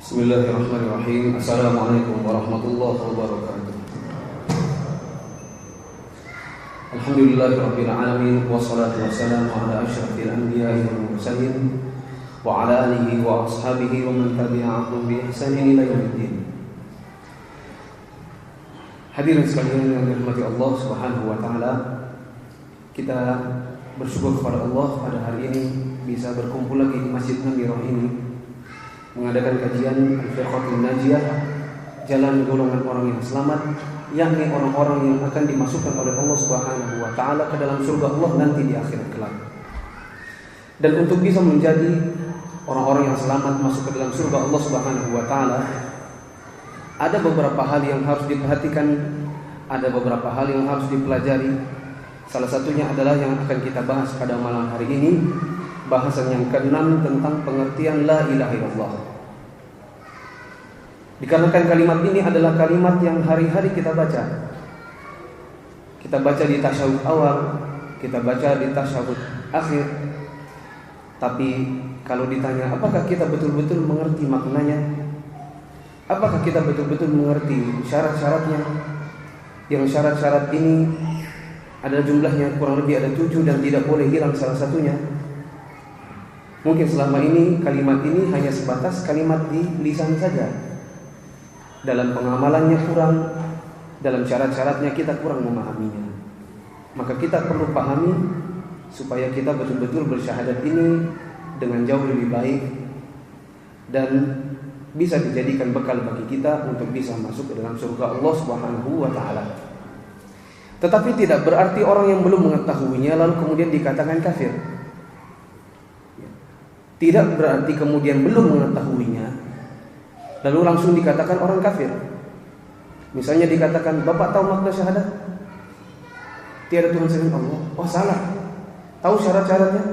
Bismillahirrahmanirrahim. Assalamualaikum warahmatullahi wabarakatuh. Alhamdulillahirabbil alamin wassalatu wassalamu ala asyrafil anbiya'i wal mursalin wa ala alihi wa ashabihi wa man tabi'ahum bi ihsanin ila yaumiddin. Hadirin sekalian yang dirahmati Allah Subhanahu wa taala, kita bersyukur kepada Allah pada hari ini bisa berkumpul lagi di Masjid Namirah ini mengadakan kajian Al-Firqatul Najiyah, jalan golongan orang yang selamat, yakni orang-orang yang akan dimasukkan oleh Allah Subhanahu wa taala ke dalam surga Allah nanti di akhirat kelak. Dan untuk bisa menjadi orang-orang yang selamat masuk ke dalam surga Allah Subhanahu wa taala, ada beberapa hal yang harus diperhatikan, ada beberapa hal yang harus dipelajari. Salah satunya adalah yang akan kita bahas pada malam hari ini, bahasan yang ke-6 tentang pengertian la ilaha illallah. Dikarenakan kalimat ini adalah kalimat yang hari-hari kita baca. Kita baca di tasyahud awal, kita baca di tasyahud akhir. Tapi kalau ditanya apakah kita betul-betul mengerti maknanya? Apakah kita betul-betul mengerti syarat-syaratnya? Yang syarat-syarat ini adalah jumlahnya kurang lebih ada 7 dan tidak boleh hilang salah satunya. Mungkin selama ini kalimat ini hanya sebatas kalimat di lisan saja. Dalam pengamalannya kurang, dalam syarat-syaratnya kita kurang memahaminya. Maka kita perlu pahami supaya kita betul-betul bersyahadat ini dengan jauh lebih baik dan bisa dijadikan bekal bagi kita untuk bisa masuk ke dalam surga Allah Subhanahu wa taala. Tetapi tidak berarti orang yang belum mengetahuinya lalu kemudian dikatakan kafir. Tidak berarti kemudian belum mengetahuinya lalu langsung dikatakan orang kafir. Misalnya dikatakan, "Bapak tahu makna syahadat? Tiada Tuhan selain Allah." Oh, salah. Tahu syarat-syaratnya?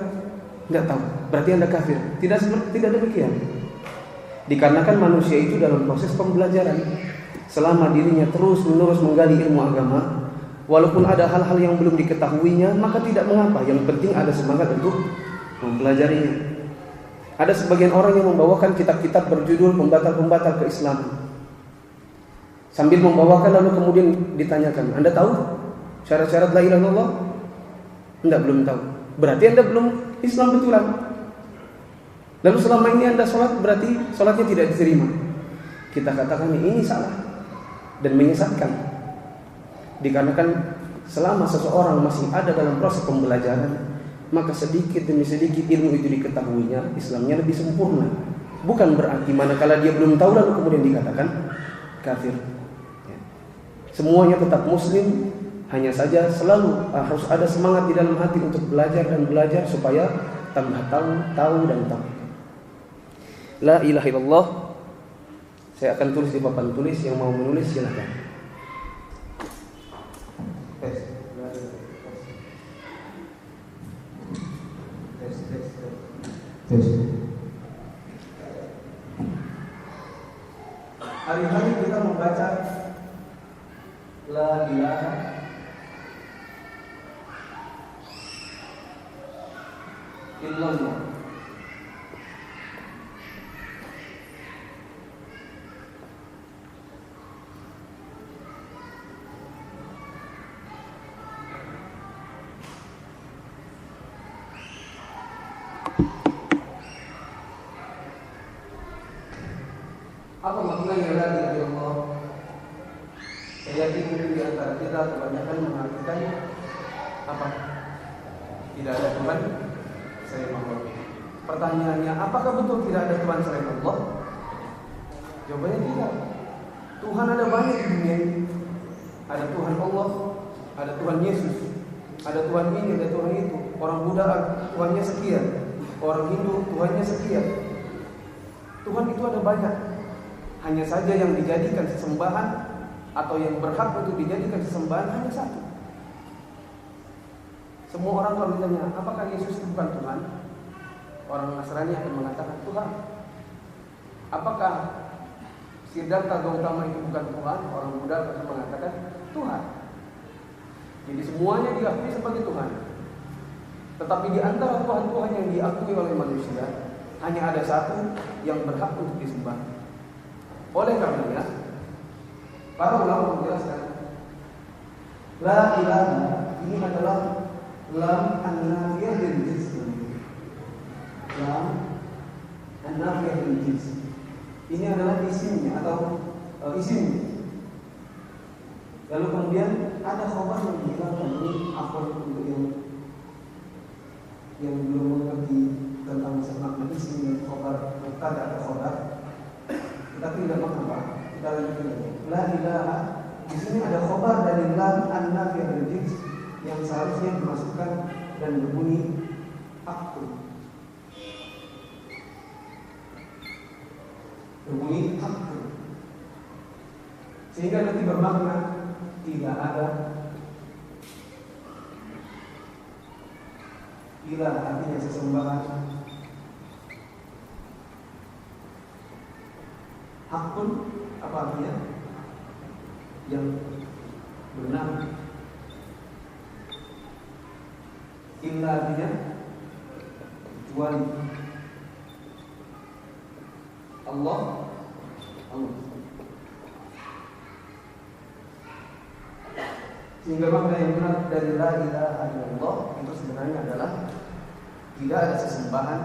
Tidak tahu. Berarti Anda kafir. Tidak demikian. Dikarenakan manusia itu dalam proses pembelajaran. Selama dirinya terus-menerus menggali ilmu agama, walaupun ada hal-hal yang belum diketahuinya, maka tidak mengapa. Yang penting ada semangat untuk mempelajarinya. Ada sebagian orang yang membawakan kitab-kitab berjudul pembatal-pembatal keislaman. Sambil membawakan lalu kemudian ditanyakan, "Anda tahu syarat-syarat la ilaha illallah?" Enggak, belum tahu. Berarti Anda belum Islam betulan. Lalu selama ini Anda sholat, berarti sholatnya tidak diterima. Kita katakan ini salah dan menyesatkan. Dikarenakan selama seseorang masih ada dalam proses pembelajaran, maka sedikit demi sedikit ilmu itu diketahuinya, Islamnya lebih sempurna. Bukan berarti manakala dia belum tahu lalu kemudian dikatakan kafir. Semuanya tetap muslim, hanya saja selalu harus ada semangat di dalam hati untuk belajar dan belajar supaya tambah tahu dan tahu. La ilaha illallah. Saya akan tulis di papan tulis, yang mau menulis silakan. Hari-hari kita membaca la ilaha illallah. Apa maknanya la ilaha illallah? Saya yakin di antara kita kebanyakan mengartikan apa? Tidak ada Tuhan selain Allah. Pertanyaannya, apakah betul tidak ada Tuhan selain Allah? Jawabannya tidak. Tuhan ada banyak di dunia ini. Ada Tuhan Allah, ada Tuhan Yesus, ada Tuhan ini, ada Tuhan itu. Orang Buddha Tuhannya sekian, orang Hindu Tuhannya sekian. Tuhan itu ada banyak. Hanya saja yang dijadikan sesembahan atau yang berhak untuk dijadikan sesembahan hanya satu. Semua orang kalau ditanya, apakah Yesus itu bukan Tuhan? Orang Nasrani akan mengatakan Tuhan. Apakah Siddhartha Gautama itu bukan Tuhan? Orang Buddha akan mengatakan Tuhan. Jadi semuanya diakui sebagai Tuhan. Tetapi di antara Tuhan-Tuhan yang diakui oleh manusia, hanya ada satu yang berhak untuk disembah, Oleh karenanya para ulama menjelaskan la ilaha ini adalah lam an-nafiyah lil jins. Lam an-nafiyah lil jins. Ini adalah isimnya atau isimnya. Lalu kemudian ada khabar yang dihilangkan. Ini apa untuk yang belum mengerti tentang makna isim dan khabar, mubtada atau khabar. Tetapi tidak apa-apa. Kita lanjutkan lagi. La ilaha di sini ada khabar dari lam an-nafiyah lil jins yang seharusnya dimasukkan dan berbunyi hakun. Berbunyi hakun. Sehingga nanti bermakna tidak ada ilah, artinya sesembahan. Hakun apa artinya? Yang benar. Illa artinya kecuali. Allah. Sehingga makna yang benar dari la ilaha illallah itu sebenarnya adalah tidak ada sesembahan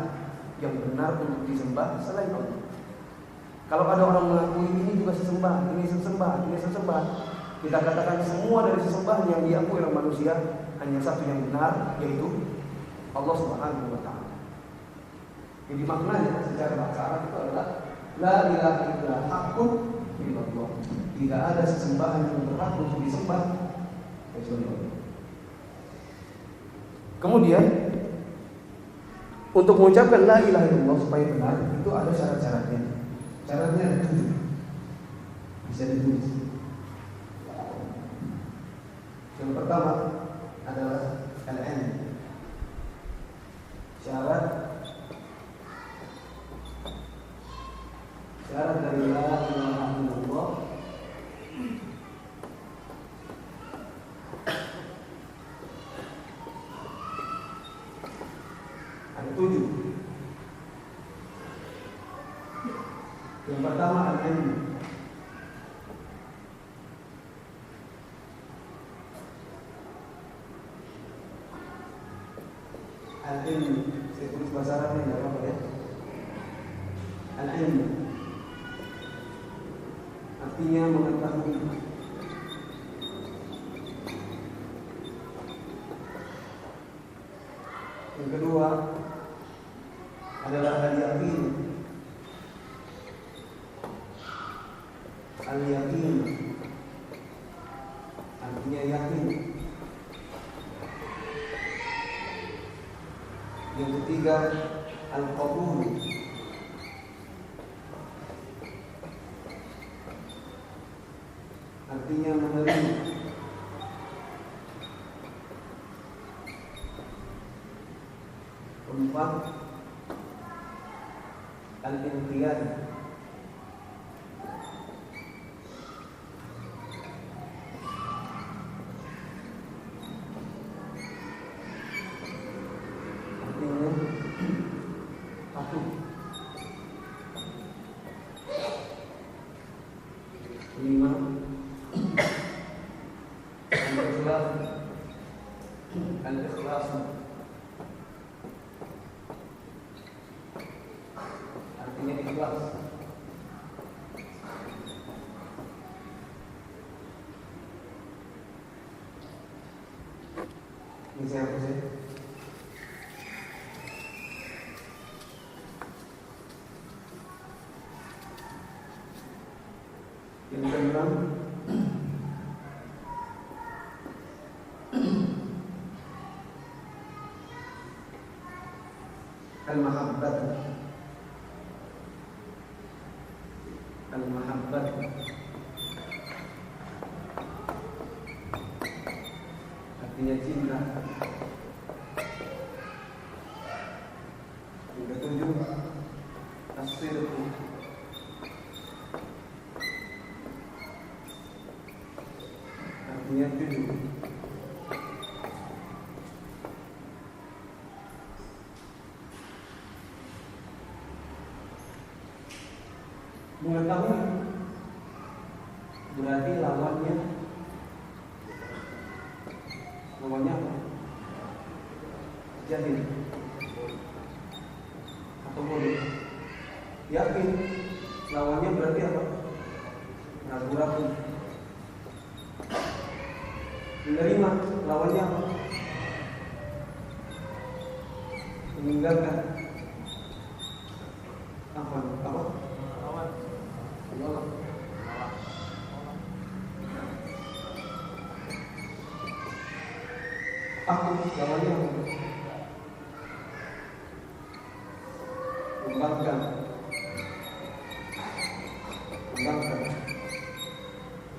yang benar untuk disembah selain Allah. Kalau ada orang mengakui ini juga sesembah, ini sesembah, ini sesembah, kita katakan semua dari sesembahan yang diakui oleh manusia hanya satu yang benar, yaitu Allah Subhanahu wa taala. Jadi maknanya secara bahasa Arab itu adalah la ilaha illa haqqun illallah. Tidak ada sesembahan yang berhak untuk disembah kecuali Allah. Kemudian untuk mengucapkan la ilaha illallah supaya benar itu ada syarat-syaratnya. Syaratnya ada 7. Bisa ditulis. Yang pertama adalah al-ilm. Syarat dari la ilaha illallah ada 7. Yang pertama al-ilm. Al-ilm, saya tulis bahasa Arabnya enggak apa-apa ya. Al-ilm artinya mengetahui. Yang kedua adalah al-yaqin. Al-yaqin artinya yakin. Yang ketiga al-qabul artinya menerima. Keempat al-inqiyad artinya patuh. Kelima al-ikhlas artinya ikhlas. Ini saya hapus ya. Yang keenam al-mahabbat. Al-mahabbat artinya cinta. Yang ketujuh as-sidq artinya jujur. Mengetahui Lawannya apa? Jahil atau bodoh. Yakin, lawannya berarti apa? Ragu-ragu. Menerima, lawannya apa? Meninggalkan. Apa? Menolak. Aku, lawannya apa? Kembangkan.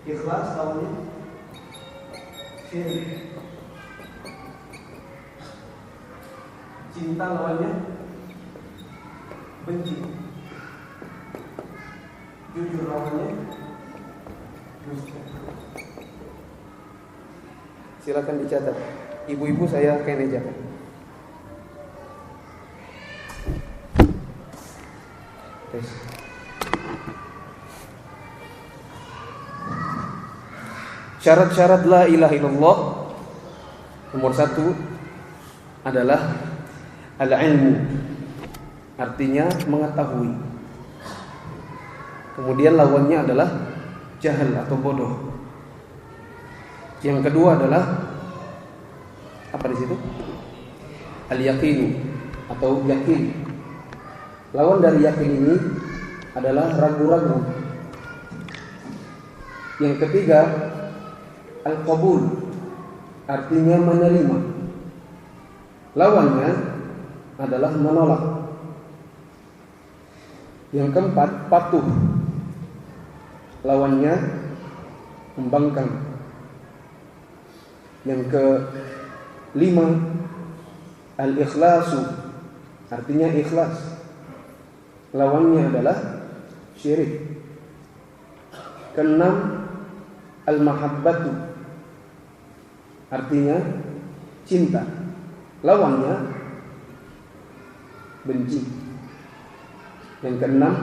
Ikhlas lawannya syirik. Cinta lawannya benci. Jujur lawannya dusta. Silakan dicatat. Ibu-ibu saya kenejakan. Tes. Syarat-syarat la ilaha illallah nomor 1 adalah al-ilmu, artinya mengetahui. Kemudian lawannya adalah jahal atau bodoh. Yang kedua adalah apa di situ? Al-yaqin atau yakin. Lawan dari yakin ini adalah ragu-ragu. Yang ketiga al-qabul, artinya menerima. Lawannya adalah menolak. Yang keempat patuh. Lawannya membangkang. Yang kelima al-ikhlasu, artinya ikhlas. Lawannya adalah syirik. Keenam al-mahabbatu, artinya cinta. Lawannya benci. Yang keenam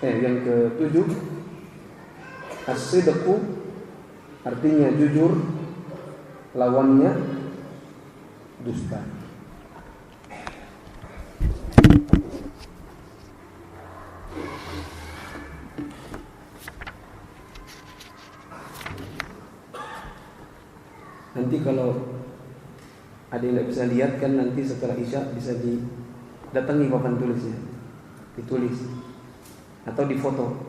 yang ketujuh as-sidqu, artinya jujur. Lawannya dusta. Nanti kalau ada yang tidak bisa lihat kan, nanti setelah Isya bisa didatangi papan tulisnya, ditulis atau difoto.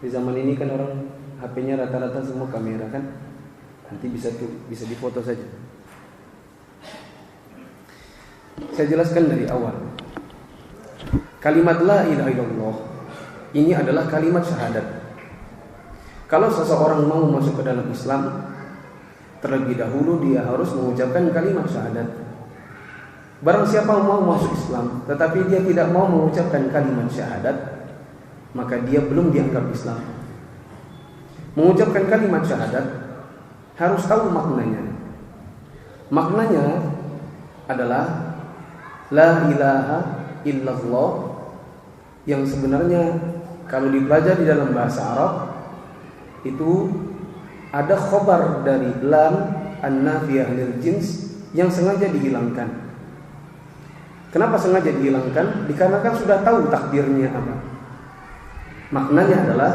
Di zaman ini kan orang HP-nya rata-rata semua kamera kan, nanti bisa difoto saja. Saya jelaskan dari awal. Kalimat la ilaha illallah ini adalah kalimat syahadat. Kalau seseorang mau masuk ke dalam Islam, terlebih dahulu dia harus mengucapkan kalimat syahadat. Barang siapa mau masuk Islam tetapi dia tidak mau mengucapkan kalimat syahadat, maka dia belum dianggap Islam. Mengucapkan kalimat syahadat harus tahu maknanya. Maknanya adalah la ilaha illallah, yang sebenarnya kalau dipelajari dalam bahasa Arab itu ada khobar dari lam an-nafiyah lil jins yang sengaja dihilangkan. Kenapa sengaja dihilangkan? Dikarenakan sudah tahu takdirnya apa. Maknanya adalah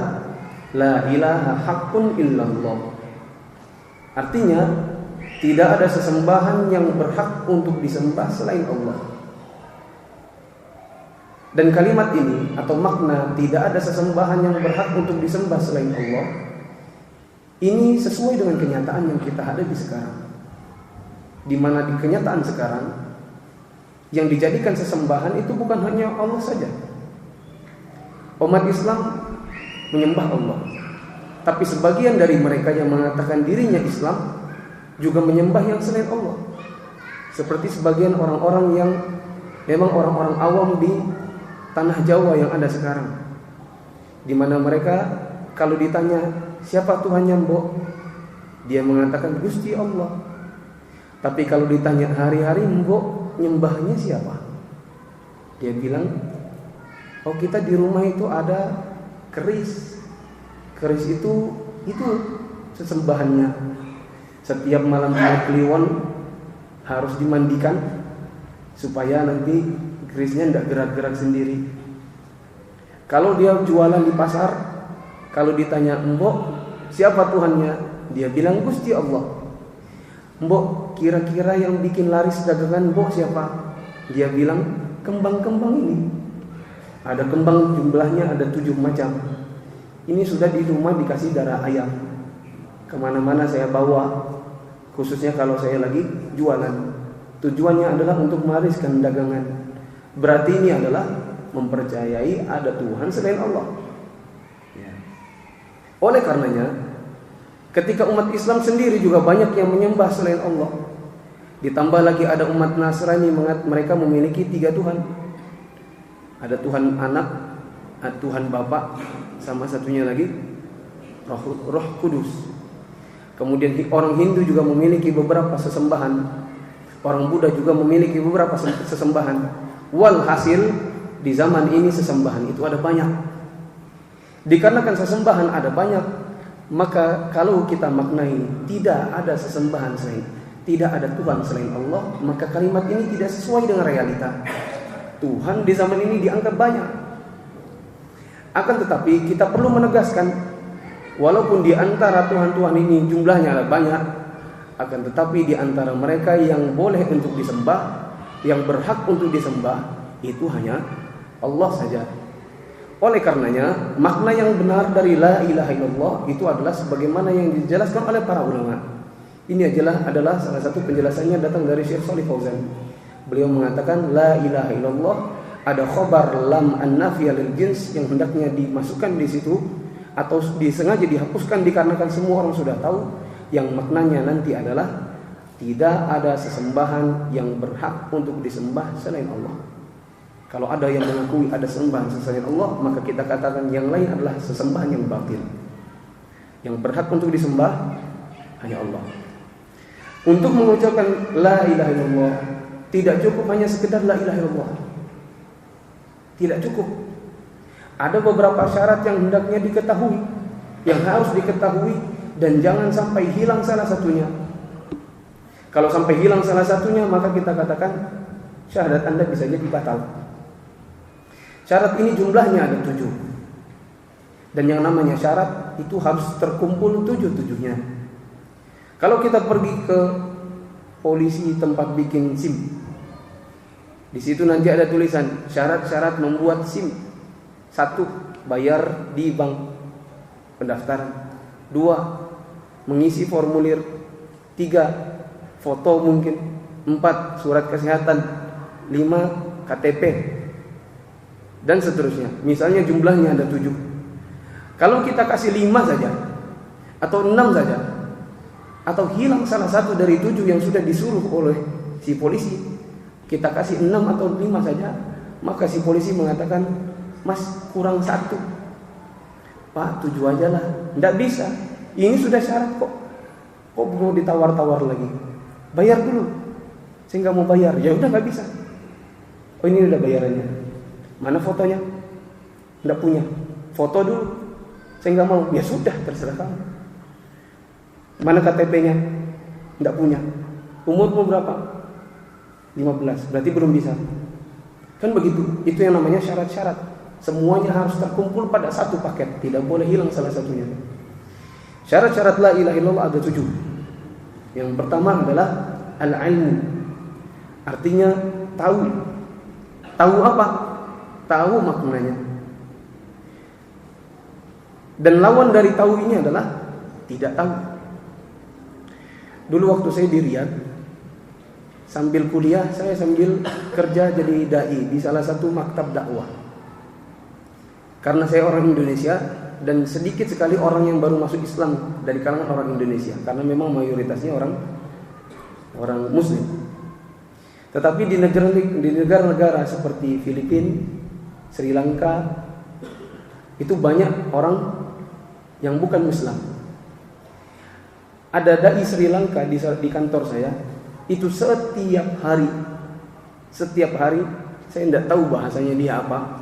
la ilaha haqqun illallah. Artinya tidak ada sesembahan yang berhak untuk disembah selain Allah. Dan kalimat ini atau makna tidak ada sesembahan yang berhak untuk disembah selain Allah, ini sesuai dengan kenyataan yang kita hadapi sekarang. Di mana di kenyataan sekarang yang dijadikan sesembahan itu bukan hanya Allah saja. Umat Islam menyembah Allah, tapi sebagian dari mereka yang mengatakan dirinya Islam juga menyembah yang selain Allah. Seperti sebagian orang-orang yang memang orang-orang awam di tanah Jawa yang ada sekarang, di mana mereka kalau ditanya siapa Tuhannya mbok, dia mengatakan Gusti Allah. Tapi kalau ditanya hari-hari mbok nyembahnya siapa, dia bilang oh kita di rumah itu ada keris. Keris itu sesembahannya. Setiap malam Kliwon harus dimandikan supaya nanti kerisnya tidak gerak-gerak sendiri. Kalau dia jualan di pasar, kalau ditanya, "Mbok, siapa Tuhannya?" Dia bilang, "Gusti Allah." "Mbok, kira-kira yang bikin laris dagangan Mbok siapa?" Dia bilang, "Kembang-kembang ini." Ada kembang jumlahnya ada 7 macam. Ini sudah di rumah dikasih darah ayam. Kemana-mana saya bawa, khususnya kalau saya lagi jualan. Tujuannya adalah untuk melariskan dagangan. Berarti ini adalah mempercayai ada Tuhan selain Allah. Ya. Oleh karenanya, ketika umat Islam sendiri juga banyak yang menyembah selain Allah, ditambah lagi ada umat Nasrani, mereka memiliki 3 Tuhan. Ada Tuhan Anak, ada Tuhan Bapa, sama satunya lagi Roh Kudus. Kemudian orang Hindu juga memiliki beberapa sesembahan. Orang Buddha juga memiliki beberapa sesembahan. Walhasil di zaman ini sesembahan itu ada banyak. Dikarenakan sesembahan ada banyak, maka kalau kita maknai tidak ada sesembahan selain, tidak ada Tuhan selain Allah, maka kalimat ini tidak sesuai dengan realita. Tuhan di zaman ini dianggap banyak. Akan tetapi kita perlu menegaskan, walaupun di antara Tuhan-Tuhan ini jumlahnya ada banyak, akan tetapi di antara mereka yang boleh untuk disembah, yang berhak untuk disembah, itu hanya Allah saja. Oleh karenanya, makna yang benar dari la ilaha illallah itu adalah sebagaimana yang dijelaskan oleh para ulama. Ini adalah salah satu penjelasannya datang dari Syekh Shalih Fauzan. Beliau mengatakan la ilaha illallah, ada khobar lam an-nafiyah lil jins yang hendaknya dimasukkan di situ atau disengaja dihapuskan dikarenakan semua orang sudah tahu, yang maknanya nanti adalah tidak ada sesembahan yang berhak untuk disembah selain Allah. Kalau ada yang mengakui ada sembahan selain Allah, maka kita katakan yang lain adalah sesembahan yang batil. Yang berhak untuk disembah hanya Allah. Untuk mengucapkan la ilaha illallah tidak cukup hanya sekedar la ilaha illallah. Tidak cukup. Ada beberapa syarat yang hendaknya diketahui, yang harus diketahui, dan jangan sampai hilang salah satunya. Kalau sampai hilang salah satunya, maka kita katakan syahadat Anda bisa jadi batal. Syarat ini jumlahnya ada 7. Dan yang namanya syarat itu harus terkumpul 7-7-nya. Kalau kita pergi ke polisi tempat bikin SIM, di situ nanti ada tulisan syarat-syarat membuat SIM. 1. Bayar di bank pendaftaran. 2. Mengisi formulir. 3. Foto mungkin. 4. Surat kesehatan. 5. KTP. Dan seterusnya. Misalnya jumlahnya ada 7. Kalau kita kasih 5 saja atau 6 saja, atau hilang salah satu dari 7 yang sudah disuruh oleh si polisi, kita kasih 6 atau 5 saja, maka si polisi mengatakan, "Mas, kurang 1. Pak, 7 aja lah." Tidak bisa. Ini sudah syarat kok. Kok mau ditawar-tawar lagi? Bayar dulu. Saya nggak mau bayar. Ya udah nggak bisa. Oh, ini udah bayarannya. Mana fotonya? Nggak punya. Foto dulu. Saya nggak mau. Ya sudah, terserah kamu. Mana KTP-nya? Nggak punya. Umurmu berapa? 15. Berarti belum bisa. Kan begitu. Itu yang namanya syarat-syarat. Semuanya harus terkumpul pada satu paket. Tidak boleh hilang salah satunya. Syarat-syarat la ilaha illallah ada 7. Yang pertama adalah al-ilmu. Artinya tahu. Tahu apa? Tahu maknanya. Dan lawan dari tahu ini adalah tidak tahu. Dulu waktu saya di Riyadh, sambil kuliah, saya sambil kerja jadi dai di salah satu maktab dakwah. Karena saya orang Indonesia dan sedikit sekali orang yang baru masuk Islam dari kalangan orang Indonesia, karena memang mayoritasnya orang Muslim. Tetapi di negara-negara seperti Filipina, Sri Lanka, itu banyak orang yang bukan Muslim. Ada dai Sri Lanka di kantor saya, itu setiap hari saya tidak tahu bahasanya dia apa,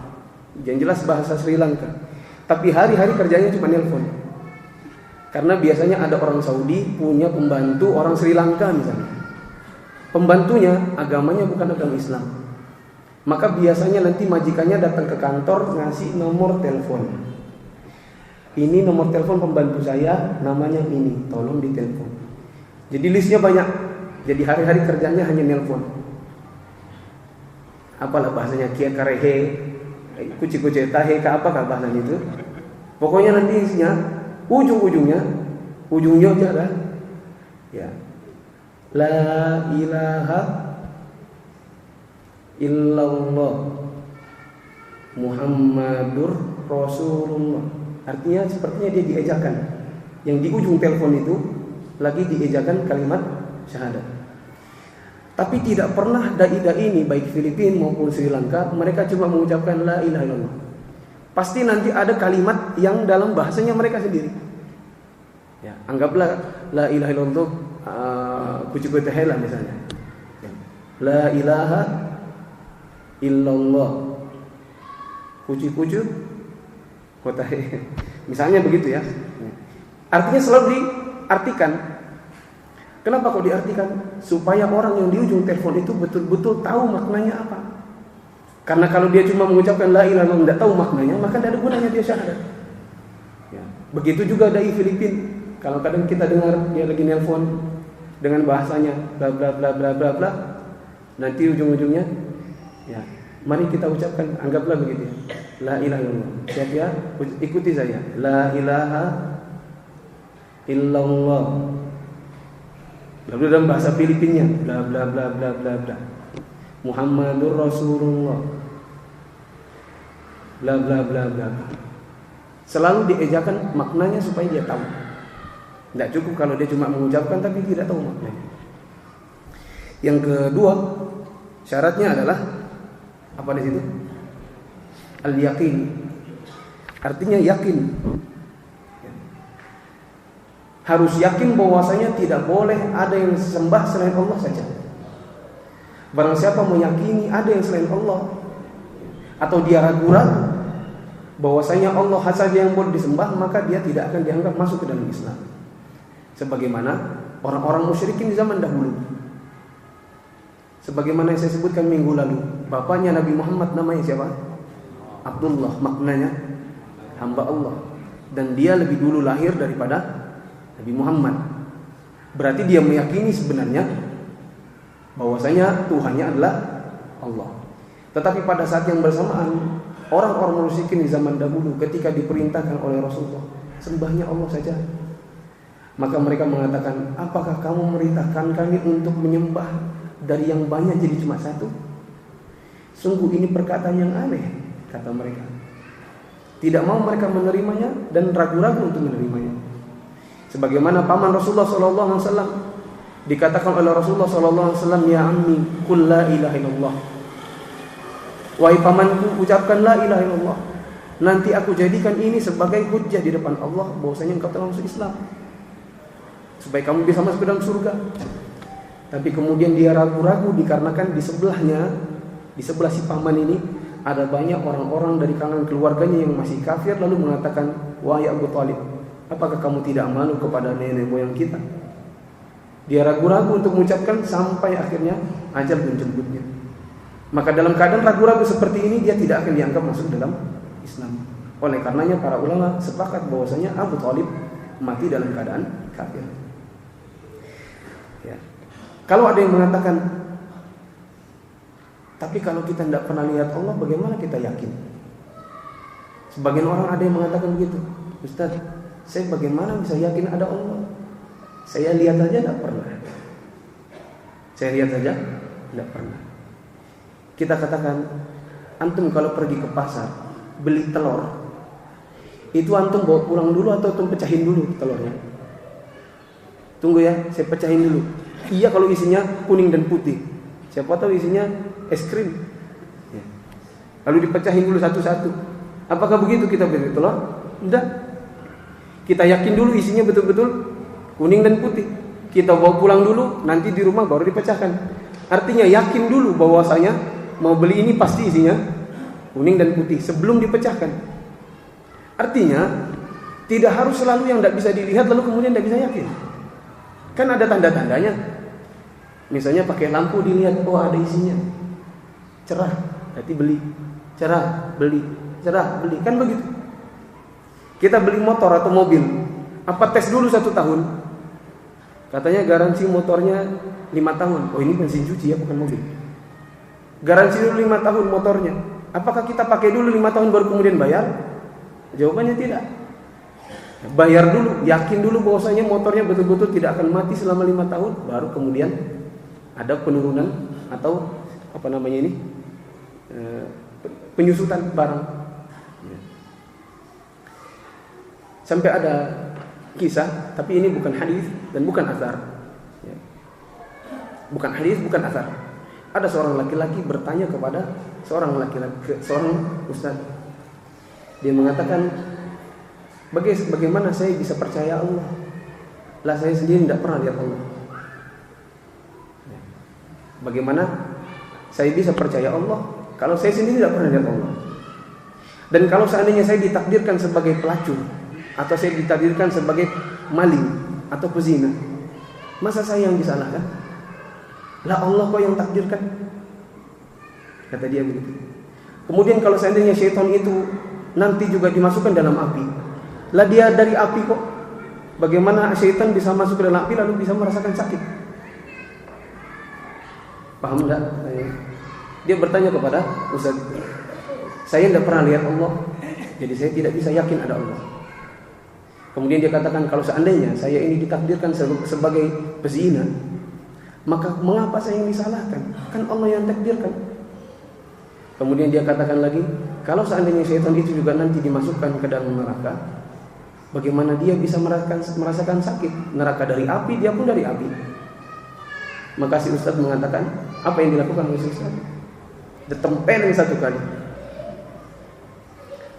yang jelas bahasa Sri Lanka, tapi hari-hari kerjanya cuma nelpon. Karena biasanya ada orang Saudi punya pembantu orang Sri Lanka misalnya. Pembantunya agamanya bukan agama Islam. Maka biasanya nanti majikannya datang ke kantor ngasih nomor telepon. Ini nomor telepon pembantu saya, namanya ini, tolong ditelepon. Jadi listnya banyak. Jadi hari-hari kerjanya hanya nelpon. Apalah bahasanya, kia karehe, kuci-kuci tahe, apakah bahasanya itu? Pokoknya nanti isinya ujungnya aja kan? Ya. La ilaha illallah Muhammadur Rasulullah. Artinya sepertinya dia diejakan. Yang di ujung telepon itu lagi diejakan kalimat syahadat. Tapi tidak pernah dai-dai ini baik Filipina maupun Sri Lanka mereka cuma mengucapkan la ilaha illallah. Pasti nanti ada kalimat yang dalam bahasanya mereka sendiri. Ya, anggaplah la ilaha illallah kucu-kucu hela misalnya. Ya. La ilaha illallah kucu-kucu kota he. Misalnya begitu ya. Artinya selalu diartikan. Kenapa kok diartikan? Supaya orang yang di ujung telepon itu betul-betul tahu maknanya apa. Karena kalau dia cuma mengucapkan la ilaha illallah tidak tahu maknanya, maka tidak ada gunanya dia syahadat. Ya. Begitu juga dai Filipina. Kalau kadang kita dengar dia lagi nelpon dengan bahasanya bla bla bla bla bla bla, nanti ujung-ujungnya ya, mari kita ucapkan, anggaplah begitu ya. La ilaha illallah. Siap ya? Ikuti saya. La ilaha illallah. Lalu dalam bahasa Filipinnya bla bla bla bla bla bla. Muhammadur Rasulullah. Bla bla bla bla. Selalu diejakan maknanya supaya dia tahu. Tidak cukup kalau dia cuma mengucapkan tapi tidak tahu maknanya. Yang kedua, syaratnya adalah apa di situ? Al-yaqin. Artinya yakin. Harus yakin bahwasanya tidak boleh ada yang sembah selain Allah saja. Barang siapa meyakini ada yang selain Allah atau dia ragu-ragu bahwasanya Allah saja yang boleh disembah, maka dia tidak akan dianggap masuk ke dalam Islam. Sebagaimana orang-orang musyrikin di zaman dahulu. Sebagaimana yang saya sebutkan minggu lalu, bapaknya Nabi Muhammad namanya siapa? Abdullah, maknanya hamba Allah. Dan dia lebih dulu lahir daripada Nabi Muhammad. Berarti dia meyakini sebenarnya bahwasanya Tuhannya adalah Allah. Tetapi pada saat yang bersamaan, orang-orang musyrikin di zaman dahulu ketika diperintahkan oleh Rasulullah, sembahnya Allah saja. Maka mereka mengatakan, apakah kamu merintahkan kami untuk menyembah dari yang banyak jadi cuma satu? Sungguh ini perkataan yang aneh, kata mereka. Tidak mau mereka menerimanya dan ragu-ragu untuk menerimanya. Sebagaimana paman Rasulullah SAW dikatakan oleh Rasulullah SAW, ya ammi, qul la ilaha illallah. Wahai pamanku, ucapkan la ilaha illallah. Nanti aku jadikan ini sebagai hujjah di depan Allah bahwasanya engkau telah masuk Islam, supaya kamu bisa masuk ke dalam surga. Tapi kemudian dia ragu-ragu dikarenakan di sebelahnya, di sebelah si paman ini ada banyak orang-orang dari kalangan keluarganya yang masih kafir, lalu mengatakan, wahai Abu Thalib, apakah kamu tidak malu kepada nenek moyang kita? Dia ragu-ragu untuk mengucapkan sampai akhirnya ajal menjemputnya. Maka dalam keadaan ragu-ragu seperti ini, dia tidak akan dianggap masuk dalam Islam. Oleh karenanya para ulama sepakat bahwasanya Abu Thalib mati dalam keadaan kafir. Ya. Kalau ada yang mengatakan, tapi kalau kita tidak pernah lihat Allah, bagaimana kita yakin? Sebagian orang ada yang mengatakan begitu, Ustaz, saya bagaimana bisa yakin ada Allah? Saya lihat saja tidak pernah. Saya lihat saja tidak pernah. Kita katakan, antum kalau pergi ke pasar beli telur, itu antum bawa pulang dulu atau antum pecahin dulu telurnya? Tunggu ya, saya pecahin dulu. Iya kalau isinya kuning dan putih. Siapa tahu isinya es krim. Ya. Lalu dipecahin dulu satu-satu. Apakah begitu kita beli telur? Tidak. Kita yakin dulu isinya betul-betul kuning dan putih. Kita bawa pulang dulu, nanti di rumah baru dipecahkan. Artinya yakin dulu bahwasanya mau beli ini pasti isinya kuning dan putih sebelum dipecahkan. Artinya Tidak harus selalu yang tidak bisa dilihat lalu kemudian tidak bisa yakin. Kan ada tanda-tandanya. Misalnya pakai lampu dilihat, oh ada isinya, cerah, berarti beli. Cerah, beli. Cerah, beli. Kan begitu. Kita beli motor atau mobil, apa tes dulu 1 tahun? Katanya garansi motornya 5 tahun. Oh ini mesin cuci ya, bukan mobil. Garansi dulu 5 tahun motornya. Apakah kita pakai dulu 5 tahun baru kemudian bayar? Jawabannya tidak. Bayar dulu, yakin dulu bahwasanya motornya betul-betul tidak akan mati selama 5 tahun, baru kemudian ada penurunan atau apa namanya ini, penyusutan barang. Sampai ada kisah, tapi ini bukan hadis dan bukan atsar. Bukan hadis, bukan atsar. Ada seorang laki-laki bertanya kepada seorang ustaz. Dia mengatakan, bagaimana saya bisa percaya Allah? Lah saya sendiri tidak pernah lihat Allah. Bagaimana saya bisa percaya Allah kalau saya sendiri tidak pernah lihat Allah? Dan kalau seandainya saya ditakdirkan sebagai pelacur, atau saya ditakdirkan sebagai maling atau pezina, masa saya yang disalahkan? Lah Allah kok yang takdirkan? Kata dia begitu. Kemudian kalau seandainya syaitan itu nanti juga dimasukkan dalam api, lah dia dari api kok, bagaimana syaitan bisa masuk ke dalam api lalu bisa merasakan sakit? Paham enggak? Dia bertanya kepada ustaz, saya tidak pernah lihat Allah, jadi saya tidak bisa yakin ada Allah. Kemudian dia katakan, kalau seandainya saya ini ditakdirkan sebagai pezina, maka mengapa saya yang disalahkan? Kan Allah yang takdirkan. Kemudian dia katakan lagi, kalau seandainya syaitan itu juga nanti dimasukkan ke dalam neraka, bagaimana dia bisa merasakan sakit? Neraka dari api, dia pun dari api. Maka si ustaz mengatakan, apa yang dilakukan oleh si ustaz? Ditempelin 1 kali.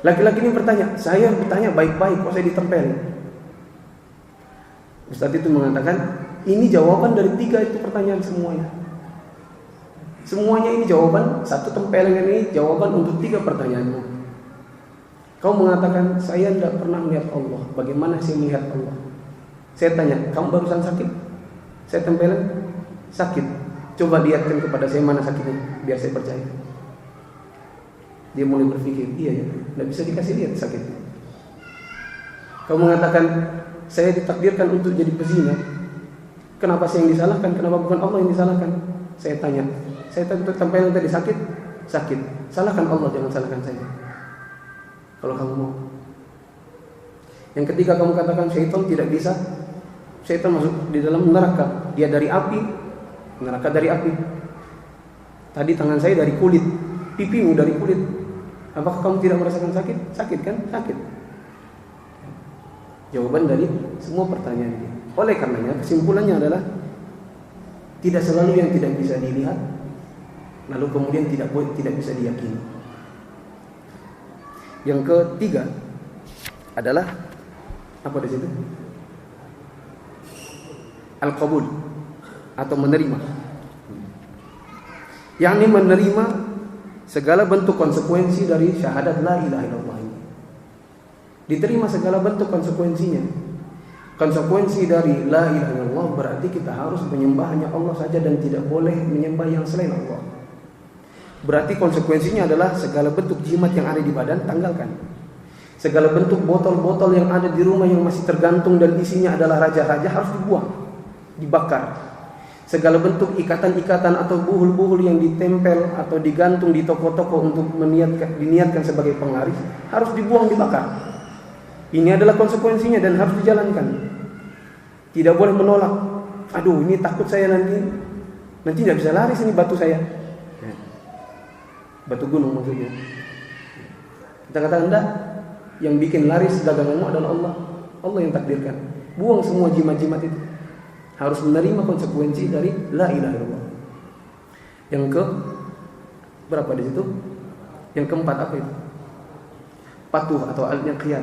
Laki-laki ini bertanya, saya bertanya baik-baik, kok saya ditempelin? Ustaz itu mengatakan, ini jawaban dari 3 itu pertanyaan semuanya. Semuanya ini jawaban, 1 tempelan ini jawaban untuk 3 pertanyaanmu. Kau mengatakan, saya tidak pernah melihat Allah, bagaimana saya melihat Allah? Saya tanya, kamu barusan sakit? Saya tempelin, sakit. Coba lihatkan kepada saya mana sakitnya, biar saya percaya. Dia mulai berpikir, iya ya, tidak bisa dikasih lihat sakitnya. Kau mengatakan, saya ditakdirkan untuk jadi pezina, kenapa saya yang disalahkan? Kenapa bukan Allah yang disalahkan? Saya tanya, saya tempelin tadi sakit? Sakit. Salahkan Allah, jangan salahkan saya. Kalau kamu mau. Yang ketiga, kamu katakan syaitan tidak bisa. Syaitan masuk di dalam neraka. Dia dari api, neraka dari api. Tadi tangan saya dari kulit, pipimu dari kulit. Apakah kamu tidak merasakan sakit? Sakit kan? Sakit. Jawaban dari semua pertanyaan ini. Oleh karenanya, kesimpulannya adalah tidak selalu yang tidak bisa dilihat, lalu kemudian tidak bisa diyakini. Yang ketiga adalah apa di situ? Al-qabul atau menerima. Yakni menerima segala bentuk konsekuensi dari syahadat la ilaha illallah ini. Diterima segala bentuk konsekuensinya. Konsekuensi dari la ilaha illallah berarti kita harus menyembah hanya Allah saja dan tidak boleh menyembah yang selain Allah. Berarti konsekuensinya adalah segala bentuk jimat yang ada di badan tanggalkan. Segala bentuk botol-botol yang ada di rumah yang masih tergantung dan isinya adalah raja-raja harus dibuang, dibakar. Segala bentuk ikatan-ikatan atau buhul-buhul yang ditempel atau digantung di toko-toko untuk diniatkan sebagai penglaris harus dibuang, dibakar. Ini adalah konsekuensinya dan harus dijalankan. Tidak boleh menolak. Aduh, ini takut saya nanti tidak bisa laris ini batu saya. Batu gunung maksudnya. Kita katakan enggak, yang bikin laris daganganmu adalah Allah. Allah yang takdirkan. Buang semua jimat-jimat itu. Harus menerima konsekuensi dari la ilaha illallah. Yang ke berapa di situ? Yang keempat apa itu? Patuh atau al-inqiyad.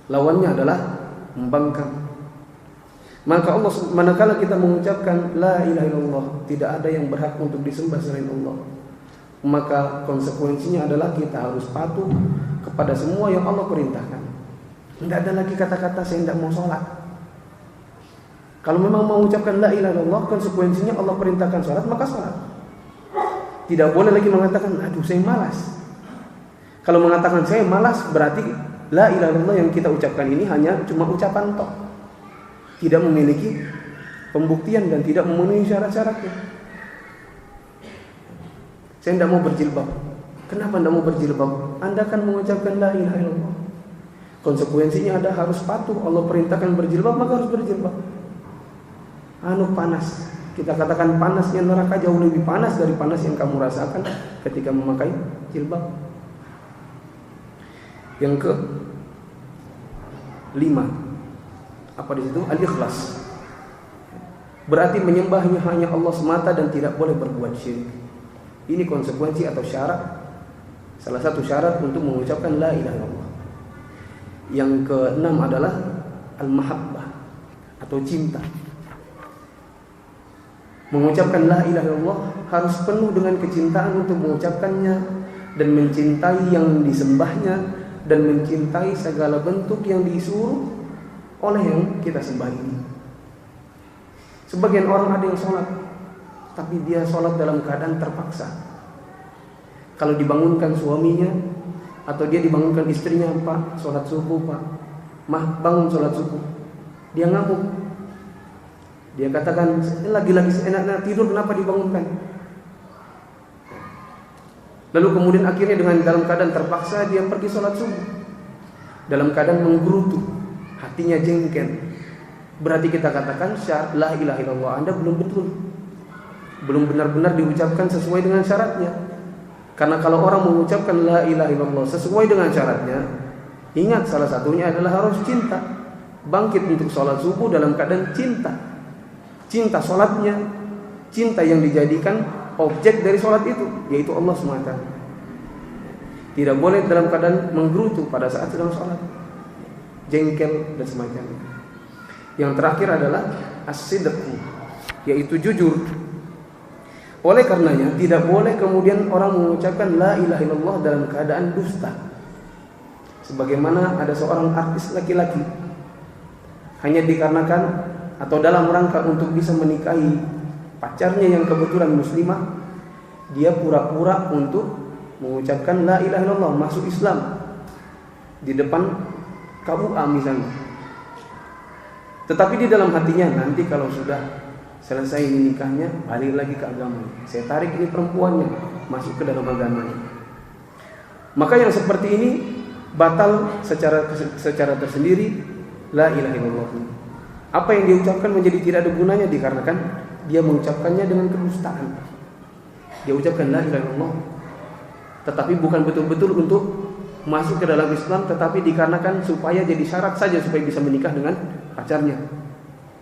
Lawannya adalah membangkang. Maka Allah, manakala kita mengucapkan la ilaha illallah, tidak ada yang berhak untuk disembah selain Allah, maka konsekuensinya adalah kita harus patuh kepada semua yang Allah perintahkan. Tidak ada lagi kata-kata saya tidak mau sholat. Kalau memang mau ucapkan la ilaha illallah, konsekuensinya Allah perintahkan sholat, maka sholat. Tidak boleh lagi mengatakan, aduh saya malas. Kalau mengatakan saya malas, berarti la ilaha illallah yang kita ucapkan ini hanya cuma ucapan tok, tidak memiliki pembuktian dan tidak memenuhi syarat-syaratnya. Saya tidak mau berjilbab. Kenapa tidak mau berjilbab? Anda akan mengucapkan la ilaha illallah. Konsekuensinya ada harus patuh. Allah perintahkan berjilbab, maka harus berjilbab. Panas. Kita katakan panasnya neraka jauh lebih panas dari panas yang kamu rasakan ketika memakai jilbab. Yang ke 5, apa di situ? Al-ikhlas. Berarti menyembahnya hanya Allah semata dan tidak boleh berbuat syirik. Ini konsekuensi atau syarat, salah satu syarat untuk mengucapkan la ilaha illallah. Yang ke-6 adalah al-mahabbah atau cinta. Mengucapkan la ilaha illallah harus penuh dengan kecintaan untuk mengucapkannya dan mencintai yang disembahnya dan mencintai segala bentuk yang disuruh oleh yang kita sembah ini. Sebagian orang ada yang sholat, tapi dia sholat dalam keadaan terpaksa. Kalau dibangunkan suaminya atau dia dibangunkan istrinya, Pak, sholat subuh Pak, Mah, bangun sholat subuh, dia ngamuk. Dia katakan, lagi-lagi enaknya tidur, kenapa dibangunkan? Lalu kemudian akhirnya dengan dalam keadaan terpaksa dia pergi sholat subuh, dalam keadaan menggerutu, hatinya jengkel. Berarti kita katakan syarat la ilaha illallah Anda belum betul, belum benar-benar diucapkan sesuai dengan syaratnya. Karena kalau orang mengucapkan la ilaha illallah sesuai dengan syaratnya, ingat salah satunya adalah harus cinta. Bangkit untuk sholat subuh dalam keadaan cinta. Cinta sholatnya, cinta yang dijadikan objek dari sholat itu, yaitu Allah SWT. Tidak boleh dalam keadaan menggerutu pada saat sedang sholat, jengkel dan semacamnya. Yang terakhir adalah as-sidqu, yaitu jujur. Oleh karenanya tidak boleh kemudian orang mengucapkan la ilaha illallah dalam keadaan dusta. Sebagaimana ada seorang artis laki-laki, hanya dikarenakan atau dalam rangka untuk bisa menikahi pacarnya yang kebetulan muslimah, dia pura-pura untuk mengucapkan la ilaha illallah, masuk Islam di depan KUA misalnya. Tetapi di dalam hatinya, nanti kalau sudah selesai nikahnya, balik lagi ke agama, saya tarik ini perempuannya masuk ke dalam agamanya. Maka yang seperti ini batal secara tersendiri la ilaha illallah. Apa yang diucapkan menjadi tidak ada gunanya dikarenakan dia mengucapkannya dengan kedustaan. Dia ucapkan la ilaha illallah, tetapi bukan betul-betul untuk masuk ke dalam Islam, tetapi dikarenakan supaya jadi syarat saja supaya bisa menikah dengan pacarnya.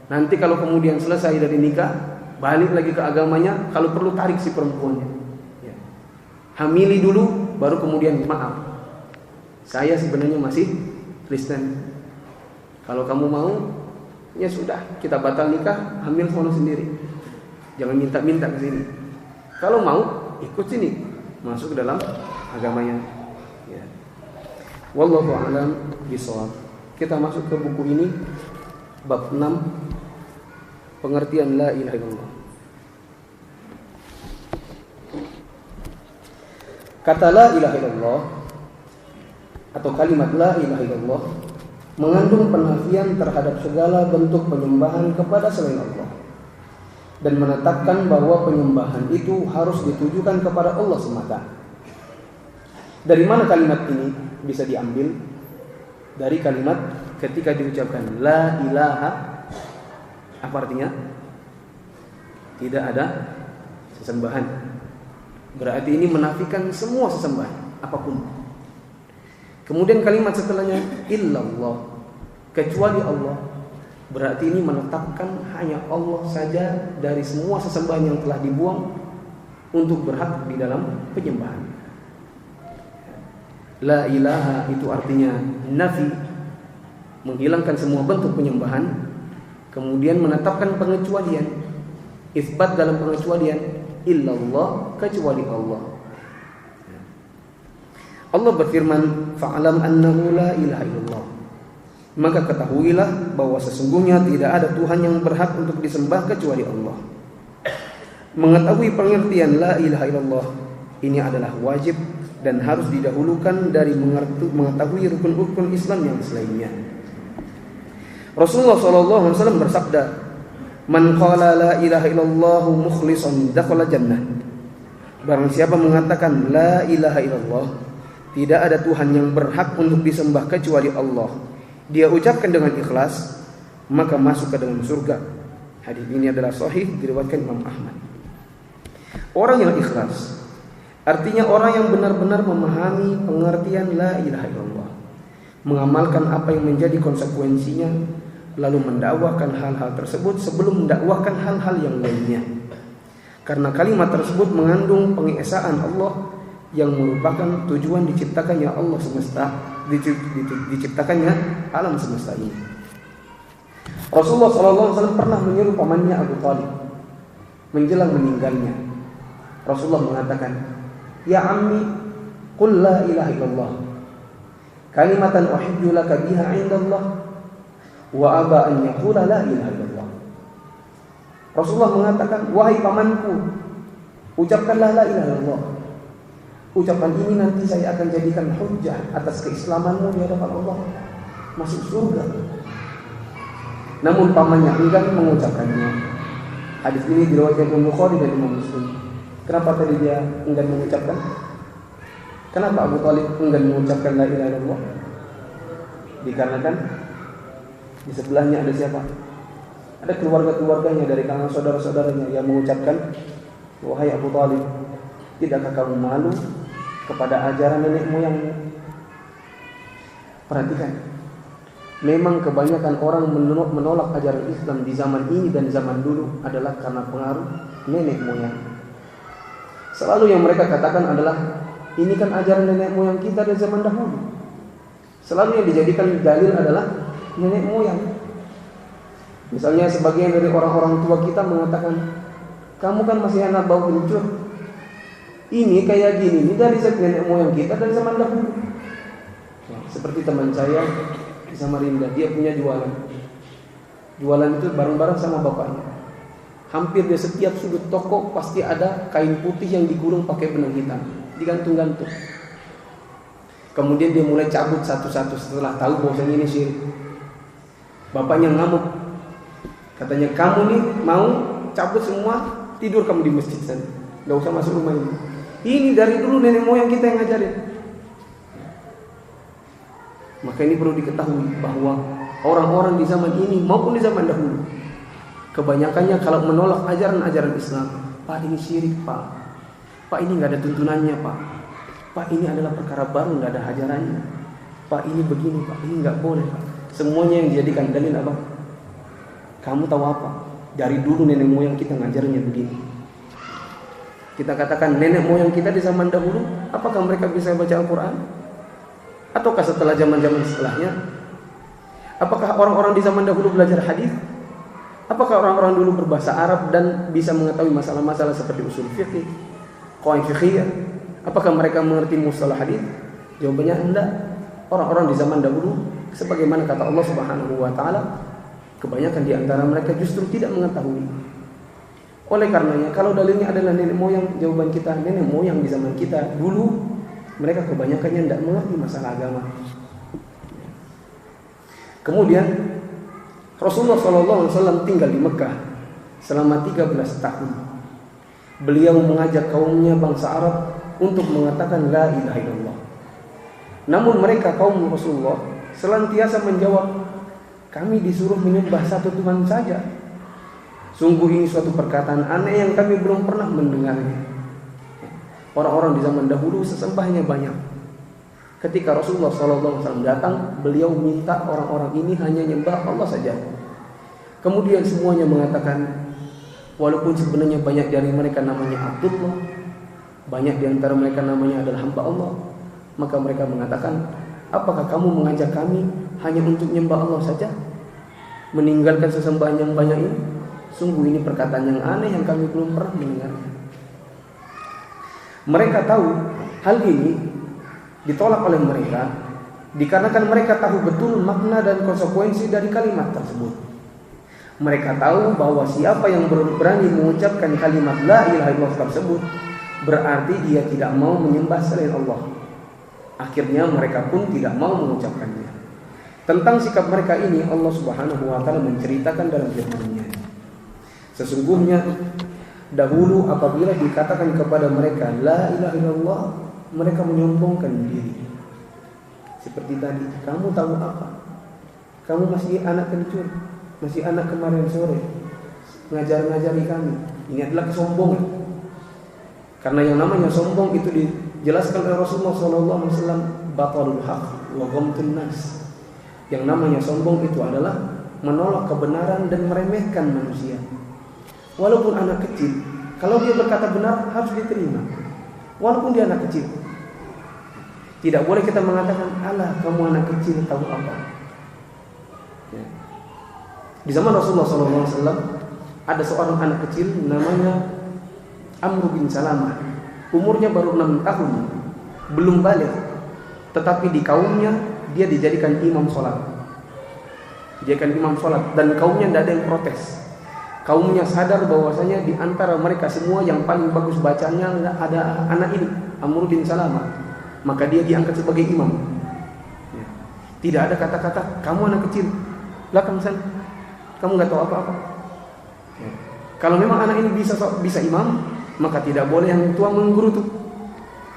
Nanti kalau kemudian selesai dari nikah, balik lagi ke agamanya, kalau perlu tarik si perempuannya. Ya. Hamili dulu, baru kemudian maaf, saya sebenarnya masih Kristen. Kalau kamu mau, ya sudah, kita batal nikah, hamil sono sendiri. Jangan minta-minta ke sini. Kalau mau, ikut sini, masuk ke dalam agamanya. Ya. Wallahu a'lam bishawab. Kita masuk ke buku ini, bab 6, pengertian la ilaha illallah. Kata la ilaha illallah atau kalimat la ilaha illallah mengandung penafian terhadap segala bentuk penyembahan kepada selain Allah dan menetapkan bahwa penyembahan itu harus ditujukan kepada Allah semata. Dari mana kalimat ini bisa diambil? Dari kalimat ketika diucapkan la ilaha, apa artinya? Tidak ada sesembahan. Berarti ini menafikan semua sesembahan apapun. Kemudian kalimat setelahnya illallah, kecuali Allah. Berarti ini menetapkan hanya Allah saja dari semua sesembahan yang telah dibuang untuk berhak di dalam penyembahan. La ilaha itu artinya nafi, menghilangkan semua bentuk penyembahan. Kemudian menetapkan pengecualian, isbat dalam pengecualian, illallah, kecuali Allah. Allah berfirman, fa'alam annahu la ilaha illallah. maka ketahuilah bahwa sesungguhnya tidak ada Tuhan yang berhak untuk disembah kecuali Allah. Mengetahui pengertian la ilaha illallah ini adalah wajib dan harus didahulukan dari mengetahui rukun-rukun Islam yang selainnya. Rasulullah SAW bersabda, "Man qala la ilaha illallah mukhlishan dakhala jannah." Barang siapa mengatakan la ilaha illallah, tidak ada Tuhan yang berhak untuk disembah kecuali Allah, dia ucapkan dengan ikhlas, maka masuk ke dalam surga. Hadis ini adalah sahih, diriwayatkan Imam Ahmad. Orang yang ikhlas artinya orang yang benar-benar memahami pengertian la ilaha illallah, mengamalkan apa yang menjadi konsekuensinya, lalu mendakwahkan hal-hal tersebut sebelum mendakwahkan hal-hal yang lainnya. Karena kalimat tersebut mengandung pengesaan Allah yang merupakan tujuan diciptakannya Allah semesta, diciptakannya alam semesta ini. Rasulullah SAW pernah menyuruh pamannya Abu Talib menjelang meninggalnya. Rasulullah mengatakan, "Ya ammi, qul la ilaha illallah, kalimatan uhibbu laka biha 'indallah, wa aba an yaqula la ilaha illallah." Rasulullah mengatakan, "Wahai pamanku, ucapkanlah la ilaha illallah. Ucapan ini nanti saya akan jadikan hujjah atas keislamanmu di hadapan Allah, masuk surga." Namun pamannya enggan mengucapkannya. Hadis ini diriwayatkan Imam Bukhari dan Imam Muslim. Kenapa tadi dia enggan mengucapkan? Kenapa Abu Talib enggan mengucapkan la ilaha illallah? Dikarenakan di sebelahnya ada siapa? Ada keluarga-keluarganya dari kalangan saudara-saudaranya yang mengucapkan, "Wahai Abu Talib, tidakkah kamu malu kepada ajaran nenek moyangmu?" Perhatikan, memang kebanyakan orang menolak ajaran Islam di zaman ini dan zaman dulu adalah karena pengaruh nenek moyang. Selalu yang mereka katakan adalah, ini kan ajaran nenek moyang kita dari zaman dahulu. Selalu yang dijadikan dalil adalah nenek moyang. Misalnya sebagian dari orang-orang tua kita mengatakan, "Kamu kan masih anak bau kencur. Ini kayak gini, ini dari nenek moyang kita dari zaman dahulu." Ya, seperti teman saya di Samarinda, dia punya jualan. Jualan itu bareng-bareng sama bapaknya. Hampir di setiap sudut toko pasti ada kain putih yang digulung pakai benang hitam, digantung-gantung. Kemudian dia mulai cabut satu-satu setelah tahu bahwasanya ini syirik. Bapaknya ngamuk. Katanya, "Kamu nih mau cabut semua, tidur kamu di masjid sana, gak usah masuk rumah ini. Ini dari dulu nenek moyang kita yang ngajarin." Maka ini perlu diketahui bahwa orang-orang di zaman ini maupun di zaman dahulu, kebanyakannya kalau menolak ajaran-ajaran Islam, "Pak, ini syirik, Pak. Pak, ini gak ada tuntunannya, Pak. Pak, ini adalah perkara baru, gak ada ajarannya. Pak, ini begini, Pak, ini gak boleh, Pak." Semuanya yang dijadikan dalil apa? Kamu tahu apa? Dari dulu nenek moyang kita ngajarnya begini. Kita katakan nenek moyang kita di zaman dahulu, apakah mereka bisa baca Al-Quran? Ataukah setelah zaman-zaman setelahnya? Apakah orang-orang di zaman dahulu belajar hadis? Apakah orang-orang dulu berbahasa Arab dan bisa mengetahui masalah-masalah seperti usul fikih, qawaid fiqhiyah? Apakah mereka mengerti mustalah hadis? Jawabannya enggak. Orang-orang di zaman dahulu, sebagaimana kata Allah Subhanahu wa taala, kebanyakan di antara mereka justru tidak mengetahui. Oleh karenanya, kalau dalilnya adalah nenek moyang, jawaban kita nenek moyang di zaman kita dulu, mereka kebanyakannya tidak mengerti masalah agama. Kemudian Rasulullah SAW tinggal di Mekah selama 13 tahun. Beliau mengajak kaumnya bangsa Arab untuk mengatakan la ilaha illallah. Namun mereka kaum Rasulullah senantiasa menjawab, "Kami disuruh menyembah satu Tuhan saja. Sungguh ini suatu perkataan aneh yang kami belum pernah mendengarnya." Orang-orang di zaman dahulu sesembahnya banyak. Ketika Rasulullah SAW datang, beliau minta orang-orang ini hanya nyembah Allah saja. Kemudian semuanya mengatakan, walaupun sebenarnya banyak dari mereka namanya Abdullah, banyak di antara mereka namanya adalah hamba Allah, maka mereka mengatakan, "Apakah kamu mengajak kami hanya untuk nyembah Allah saja, meninggalkan sesembahan yang banyak ini? Sungguh ini perkataan yang aneh yang kami belum pernah mendengarnya." Mereka tahu hal ini ditolak oleh mereka Dikarenakan mereka tahu betul makna dan konsekuensi dari kalimat tersebut. Mereka tahu bahwa siapa yang berani mengucapkan kalimat la ilaha illallah tersebut, berarti dia tidak mau menyembah selain Allah. Akhirnya mereka pun tidak mau mengucapkannya. Tentang sikap mereka ini Allah Subhanahu wa taala menceritakan dalam firman-Nya. Sesungguhnya dahulu apabila dikatakan kepada mereka la ilaha illallah, mereka menyombongkan diri. Seperti tadi, kamu tahu apa? Kamu masih anak kencur, masih anak kemarin sore, ngajar-ngajari kami. Ini adalah kesombongan. Karena yang namanya sombong itu dijelaskan oleh Rasulullah SAW, batalul haq wa ghamtun nas. Yang namanya sombong itu adalah menolak kebenaran dan meremehkan manusia. Walaupun anak kecil, kalau dia berkata benar harus diterima. Walaupun dia anak kecil. Tidak boleh kita mengatakan, alah kamu anak kecil tahu apa. Ya. Di zaman Rasulullah SAW ada seorang anak kecil namanya Amr bin Salamah. Umurnya baru 6 tahun, belum balik. Tetapi di kaumnya dia dijadikan imam sholat. Dijadikan imam sholat dan kaumnya tidak ada yang protes. Kaumnya sadar bahwasanya di antara mereka semua yang paling bagus bacanya ada anak ini, Amr bin Salamah. Maka dia diangkat sebagai imam. Ya. Tidak ada kata-kata kamu anak kecil, belakang sana, kamu nggak tahu apa-apa. Ya. Kalau memang anak ini bisa imam, maka tidak boleh yang tua menggerutu.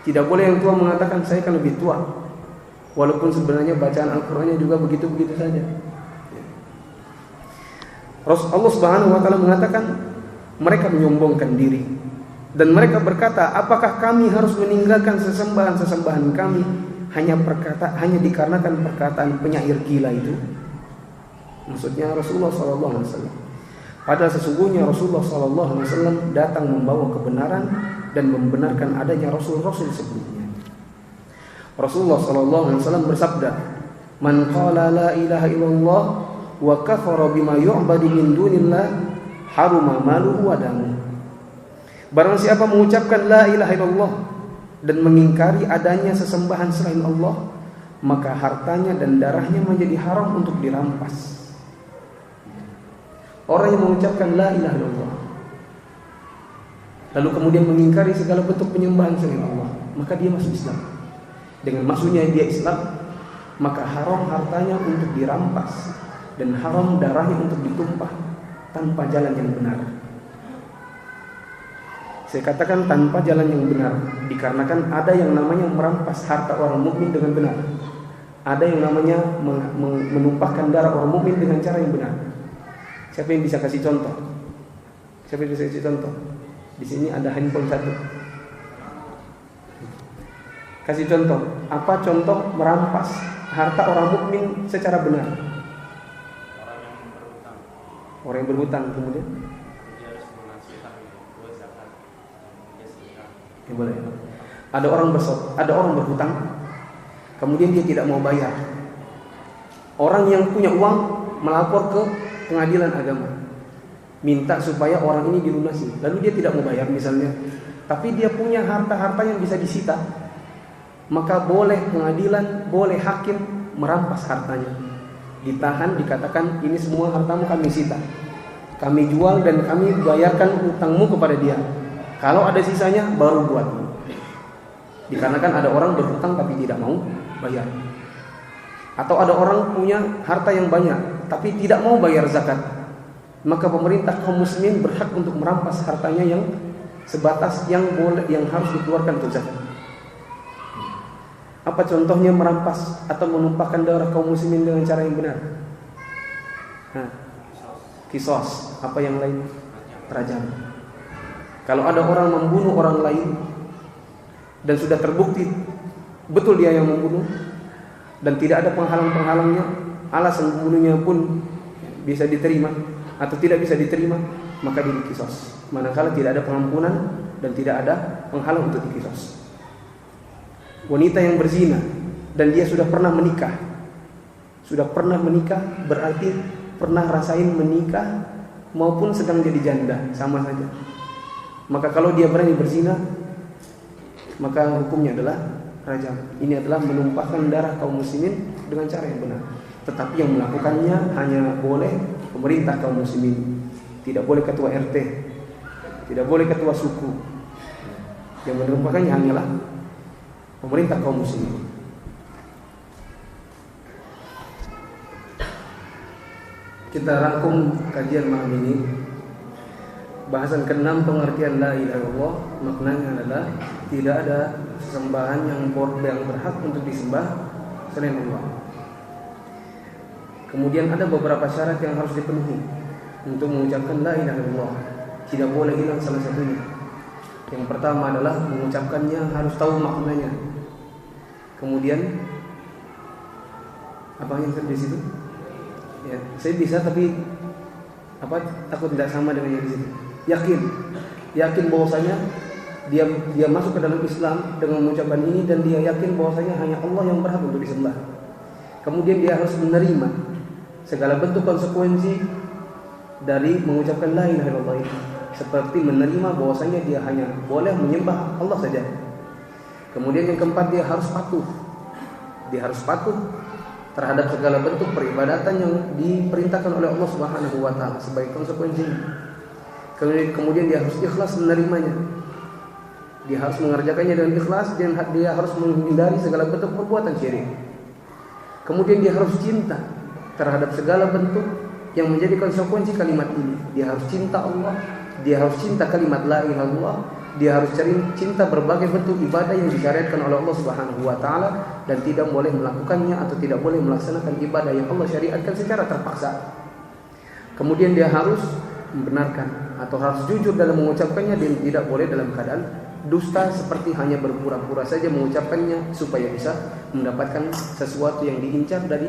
Tidak boleh yang tua mengatakan saya kan lebih tua. Walaupun sebenarnya bacaan Al-Qur'annya juga begitu-begitu saja. Ya. Allah Subhanahu wa taala mengatakan mereka menyombongkan diri. Dan mereka berkata, apakah kami harus meninggalkan sesembahan-sesembahan kami hanya dikarenakan perkataan penyair gila itu? Maksudnya Rasulullah SAW. Padahal sesungguhnya Rasulullah SAW datang membawa kebenaran dan membenarkan adanya rasul-rasul sebelumnya. Rasulullah SAW bersabda, "Man qala la ilaha illallah wa kafara bima yu'badu min dunillah, haruma maluhu wa damuhu." Barang siapa mengucapkan la ilaha illallah dan mengingkari adanya sesembahan selain Allah, maka hartanya dan darahnya menjadi haram untuk dirampas. Orang yang mengucapkan la ilaha illallah lalu kemudian mengingkari segala bentuk penyembahan selain Allah, maka dia masuk Islam. Dengan maksudnya dia Islam, maka haram hartanya untuk dirampas dan haram darahnya untuk ditumpah tanpa jalan yang benar. Saya katakan tanpa jalan yang benar, dikarenakan ada yang namanya merampas harta orang mukmin dengan benar. Ada yang namanya menumpahkan darah orang mukmin dengan cara yang benar. Siapa yang bisa kasih contoh? Siapa yang bisa kasih contoh? Di sini ada handphone satu. Kasih contoh. Apa contoh merampas harta orang mukmin secara benar? Orang yang berhutang kemudian. Ya, boleh. Ada orang berhutang, kemudian dia tidak mau bayar. Orang yang punya uang melapor ke pengadilan agama, minta supaya orang ini dilunasi. Lalu dia tidak mau bayar misalnya, tapi dia punya harta-harta yang bisa disita. Maka boleh pengadilan, boleh hakim merampas hartanya. Ditahan, dikatakan ini semua hartamu kami sita, kami jual dan kami bayarkan utangmu kepada dia. Kalau ada sisanya baru buat. Dikarenakan ada orang berhutang tapi tidak mau bayar. Atau ada orang punya harta yang banyak tapi tidak mau bayar zakat. Maka pemerintah kaum muslimin berhak untuk merampas hartanya yang sebatas yang harus dikeluarkan untuk zakat. Apa contohnya merampas atau menumpahkan darah kaum muslimin dengan cara yang benar? Kisos. Apa yang lain? Rajam. Kalau ada orang membunuh orang lain dan sudah terbukti betul dia yang membunuh dan tidak ada penghalang-penghalangnya, alasan pembunuhnya pun bisa diterima atau tidak bisa diterima, maka dia dikisos. Manakala tidak ada pengampunan dan tidak ada penghalang untuk dikisos. Wanita yang berzina dan dia sudah pernah menikah berarti pernah rasain menikah maupun sedang jadi janda, sama saja. Maka kalau dia berani berzina, maka hukumnya adalah rajam. Ini adalah menumpahkan darah kaum muslimin dengan cara yang benar. Tetapi yang melakukannya hanya boleh pemerintah kaum muslimin. Tidak boleh ketua RT, tidak boleh ketua suku. Yang menumpahkannya hanyalah pemerintah kaum muslimin. Kita rangkum kajian malam ini. Bahasan ke-6 pengertian la ilaha illallah, maknanya adalah tidak ada sesembahan yang berhak untuk disembah selain Allah. Kemudian ada beberapa syarat yang harus dipenuhi untuk mengucapkan la ilaha illallah. Tidak boleh hilang salah satunya. Yang pertama adalah mengucapkannya harus tahu maknanya. Kemudian apa yang di situ? Ya, saya bisa tapi takut tidak sama dengan yang di situ. Yakin bahwasanya dia masuk ke dalam Islam dengan mengucapkan ini, dan dia yakin bahwasanya hanya Allah yang berhak untuk disembah. Kemudian dia harus menerima segala bentuk konsekuensi dari mengucapkan la ilaha illallah itu, seperti menerima bahwasanya dia hanya boleh menyembah Allah saja. Kemudian yang keempat, dia harus patuh terhadap segala bentuk peribadatan yang diperintahkan oleh Allah Subhanahu wa taala sebagai konsekuensinya. Kemudian dia harus ikhlas menerimanya. Dia harus mengerjakannya dengan ikhlas, dan dia harus menghindari segala bentuk perbuatan syirik. Kemudian dia harus cinta terhadap segala bentuk yang menjadi konsekuensi kalimat ini. Dia harus cinta Allah, dia harus cinta kalimat la ilaha illallah, dia harus cinta berbagai bentuk ibadah yang disyariatkan oleh Allah Subhanahu wa taala, dan tidak boleh melakukannya atau tidak boleh melaksanakan ibadah yang Allah syariatkan secara terpaksa. Kemudian dia harus membenarkan atau harus jujur dalam mengucapkannya, dan tidak boleh dalam keadaan dusta seperti hanya berpura-pura saja mengucapkannya supaya bisa mendapatkan sesuatu yang diincar dari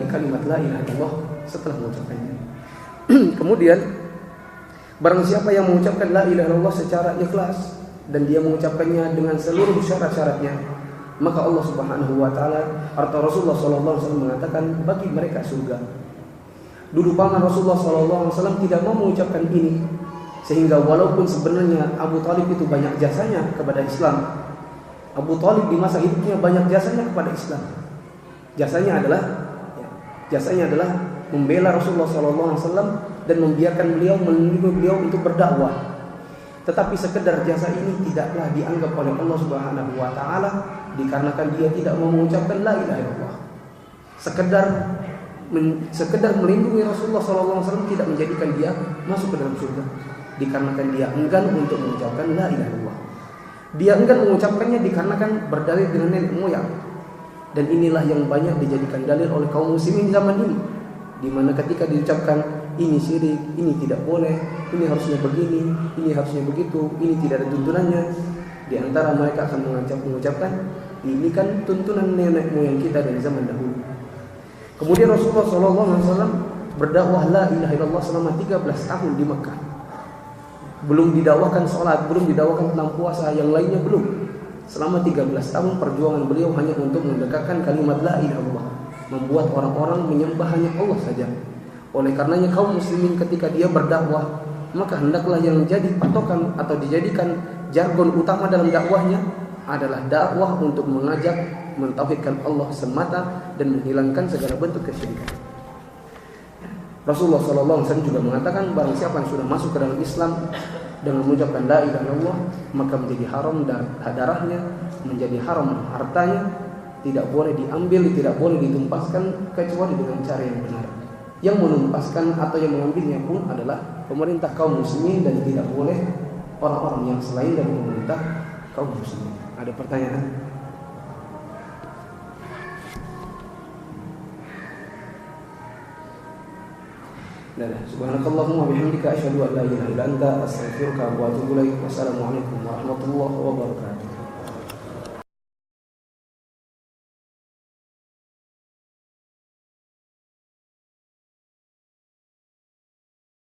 kalimat la ilaha illallah setelah mengucapkannya. Kemudian barang siapa yang mengucapkan la ilaha illallah secara ikhlas dan dia mengucapkannya dengan seluruh syarat-syaratnya, maka Allah Subhanahu wa taala atau Rasulullah sallallahu alaihi wasallam mengatakan bagi mereka surga. Dulu paman Rasulullah SAW tidak mau mengucapkan ini, sehingga walaupun sebenarnya Abu Talib itu banyak jasanya kepada Islam, Abu Talib di masa hidupnya banyak jasanya kepada Islam. Jasanya adalah membela Rasulullah SAW dan membiarkan melindungi beliau untuk berdakwah. Tetapi sekedar jasa ini tidaklah dianggap oleh Allah Subhanahu wa taala, dikarenakan dia tidak mau mengucapkan la ilaha illallah. Sekedar melindungi Rasulullah SAW tidak menjadikan dia masuk ke dalam surga, dikarenakan dia enggan untuk mengucapkan la ilaha illallah. Dia enggan mengucapkannya dikarenakan berdalil dengan nenek moyang. Dan inilah yang banyak dijadikan dalil oleh kaum muslimin di zaman ini, di mana ketika diucapkan ini syirik, ini tidak boleh, ini harusnya begini, ini harusnya begitu, ini tidak ada tuntunannya, di antara mereka akan mengucapkan ini kan tuntunan nenek moyang kita dari zaman dahulu. Kemudian Rasulullah SAW berdakwah la ilaha illallah selama 13 tahun di Mekah. Belum didakwakan sholat, belum didakwakan tentang puasa, yang lainnya belum. Selama 13 tahun perjuangan beliau hanya untuk mendekatkan kalimat la ilaha illallah, membuat orang-orang menyembah hanya Allah saja. Oleh karenanya kaum muslimin ketika dia berdakwah, maka hendaklah yang jadi patokan atau dijadikan jargon utama dalam dakwahnya adalah dakwah untuk mengajak mentauhidkan Allah semata dan menghilangkan segala bentuk kesyirikan. Rasulullah SAW juga mengatakan barang siapa yang sudah masuk ke dalam Islam dengan mengucapkan la ilaha illallah, maka menjadi haram darahnya, menjadi haram hartanya, tidak boleh diambil, tidak boleh ditumpaskan kecuali dengan cara yang benar. Yang menumpaskan atau yang mengambilnya pun adalah pemerintah kaum muslimin, dan tidak boleh orang-orang yang selain dari pemerintah kaum muslimin. Ada pertanyaan? Subhanakallahumma wa bihamdika asyhadu an la ilaha illa anta astaghfiruka wa atubu ilaik. Wassalamualaikum warahmatullahi wabarakatuh.